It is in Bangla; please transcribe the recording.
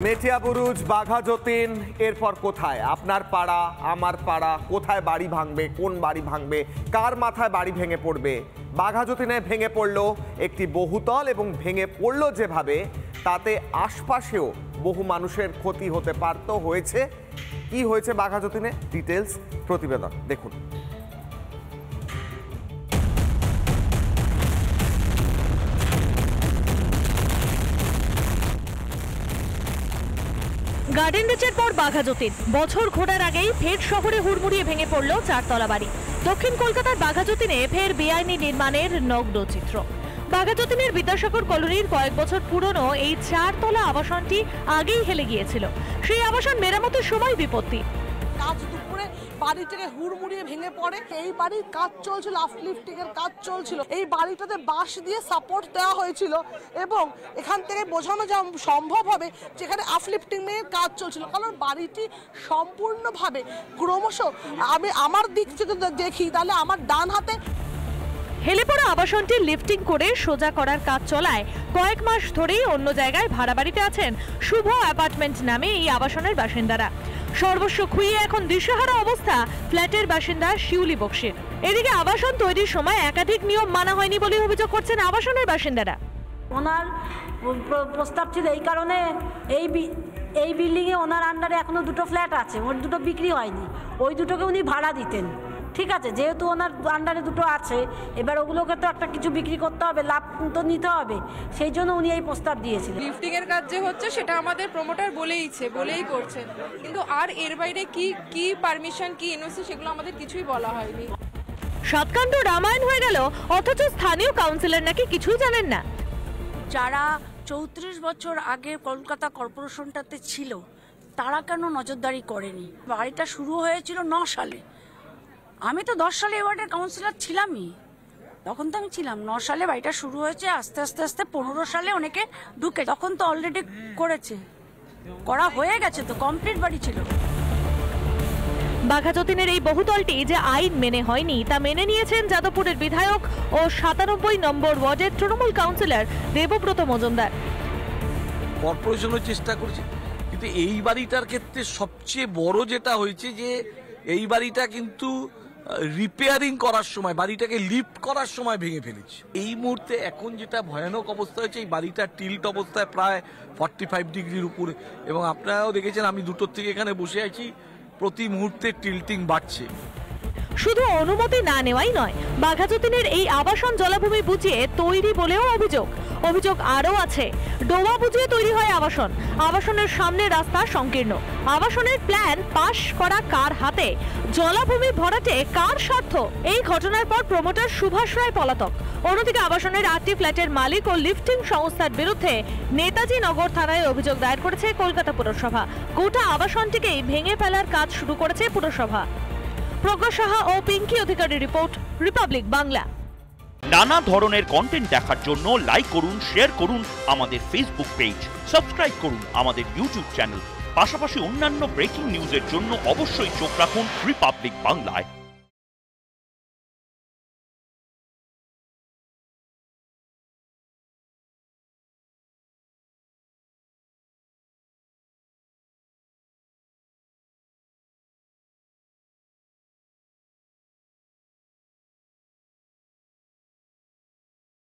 মেটিয়াবুরুজ, বাঘা যতীন, এরপর কোথায়? আপনার পাড়া, আমার পাড়া, কোথায় বাড়ি ভাঙবে, কোন বাড়ি ভাঙবে, কার মাথায় বাড়ি ভেঙে পড়বে? বাঘা যতীনে ভেঙে পড়ল একটি বহুতল এবং ভেঙে পড়ল যেভাবে, তাতে আশপাশেও বহু মানুষের ক্ষতি হতে পারত, হয়েছে। কি হয়েছে বাঘা যতীনে, ডিটেলস প্রতিবেদন দেখুন। গার্ডেন রিচের পর বাঘা যতীন, বছর ঘোরার আগেই ফের শহরে হুড়মুড়িয়ে ভেঙে পড়ল চারতলা বাড়ি। দক্ষিণ কলকাতার বাঘা যতীনে ফের বেআইনি নির্মাণের নগ্ন চিত্র। বাঘা যতীনের বিদ্যাসাগর কলোনির কয়েক বছর পুরনো এই চারতলা আবাসনটি আগেই হেলে গিয়েছিল। সেই আবাসন মেরামতের সময় বিপত্তি। আজ দুপুরে বাড়ি থেকে হুড়মুড়িয়ে ভেঙে পড়ে। এই বাড়ির কাজ চলছিল, আপলিফটিং এর কাজ চলছিল। এই বাড়িটাতে বাঁশ দিয়ে সাপোর্ট দেওয়া হয়েছিল এবং এখান থেকে বোঝানো যা সম্ভব হবে যেখানে আপলিফটিং এর কাজ চলছিল, কারণ বাড়িটি সম্পূর্ণভাবে ক্রমশ, আমি আমার দিক থেকে দেখি তাহলে আমার ডান হাতে হেলে পড়া আবাসনটি লিফটিং করে সোজা করার কাজ চলায় কয়েক মাস ধরেই অন্য জায়গায় ভাড়া বাড়িতে আছেন শুভ অ্যাপার্টমেন্ট নামে এই আবাসনের বাসিন্দারা। সর্বস্ব খুইয়ে এখন দিশেহারা অবস্থা ফ্ল্যাটের বাসিন্দা শিউলি বক্সির। এদিকে আবাসন তৈরির সময় একাধিক নিয়ম মানা হয়নি বলে অভিযোগ করছেন আবাসনের বাসিন্দারা। ওনার প্রস্তাব ছিল এই কারণে, এই বিল্ডিংয়ে ওনার আন্ডারে এখনো দুটো ফ্ল্যাট আছে, ওর দুটো বিক্রি হয়নি, ওই দুটোকে উনি ভাড়া দিতেন। ঠিক আছে, যেহেতু ওনার আন্ডারে দুটো আছে, এবার ওগুলোকে তো একটা কিছু বিক্রি করতে হবে, লাভ তো নিতে হবে, সেই জন্য উনি এই প্রস্তাব দিয়েছিলেন। লিফটিং এর কাজ যে হচ্ছে সেটা আমাদের প্রমোটার বলেই করছেন, কিন্তু আর এর বাইরে কি পারমিশন, কি এনওসি, সেগুলো আমাদের কিছুই বলা হয়নি। সাতকাণ্ড রামায়ণ হয়ে গেল, অথচ স্থানীয় কাউন্সিলর নাকি কিছুই জানেন না। যারা 34 বছর আগে কলকাতা কর্পোরেশনটাতে ছিল তারা কেন নজরদারি করেনি? বাড়িটা শুরু হয়েছিল 9 সালে, আমি তো 10 সালে ওয়ার্ডের কাউন্সিলর ছিলামই, তখন তো আমি ছিলাম। 9 সালে বাড়িটা শুরু হয়েছে, আস্তে আস্তে 15 সালে অনেকে ঢুকে, তখন তো অলরেডি করা হয়ে গেছে, তো কমপ্লিট বাড়ি ছিল। বাঘা যতীনের এই বহুতলটি যে আইন মেনে হয়নি তা মেনে নিয়েছেন যাদবপুরের বিধায়ক ও 97 নম্বর ওয়ার্ডের তৃণমূল কাউন্সিলর দেবব্রত মজুমদার। কর্পোরেশনও চেষ্টা করছে, কিন্তু এই বাড়িটার ক্ষেত্রে সবচেয়ে বড় যেটা হয়েছে যে এই বাড়িটা কিন্তু রিপেয়ারিং করার সময়, বাড়িটাকে লিফট করার সময় ভেঙে ফেলেছে। এই মুহূর্তে এখন যেটা ভয়ানক অবস্থা হয়েছে, এই বাড়িটা টিল্ট অবস্থায় প্রায় 45 ডিগ্রির উপরে, এবং আপনারাও দেখেছেন আমি 2টোর থেকে এখানে বসে আছি, প্রতি মুহূর্তে টিল্টিং বাড়ছে। শুধু অনুমতি না নেওয়াই নয়, বাঘা যতীনের এই আবাসন জলাভূমি বুঝিয়ে তৈরি বলেও অভিযোগ আরও আছে। ডোবা বুঝিয়ে তৈরি হয় আবাসন, আবাসনের সামনে রাস্তা সংকীর্ণ, আবাসনের প্ল্যান পাশ করা কার হাতে, জলাভূমি ভরাটে কার স্বার্থ? এই ঘটনার পর প্রমোটার সুভাষ রায় পলাতক। অন্যদিকে আবাসনের 8টি ফ্ল্যাটের মালিক ও লিফটিং সংস্থার বিরুদ্ধে নেতাজি নগর থানায় অভিযোগ দায়ের করেছে কলকাতা পুরসভা। গোটা আবাসনটিকেই ভেঙে ফেলার কাজ শুরু করেছে পুরসভা। প্রজ্ঞা সাহা ও পিঙ্কি অধিকারী রিপোর্ট, রিপাবলিক বাংলা। নানা ধরনের কন্টেন্ট দেখার জন্য লাইক করুন, শেয়ার করুন আমাদের ফেসবুক পেজ, সাবস্ক্রাইব করুন আমাদের ইউটিউব চ্যানেল। পাশাপাশি অন্যান্য ব্রেকিং নিউজের জন্য অবশ্যই চোখ রাখুন রিপাবলিক বাংলায়।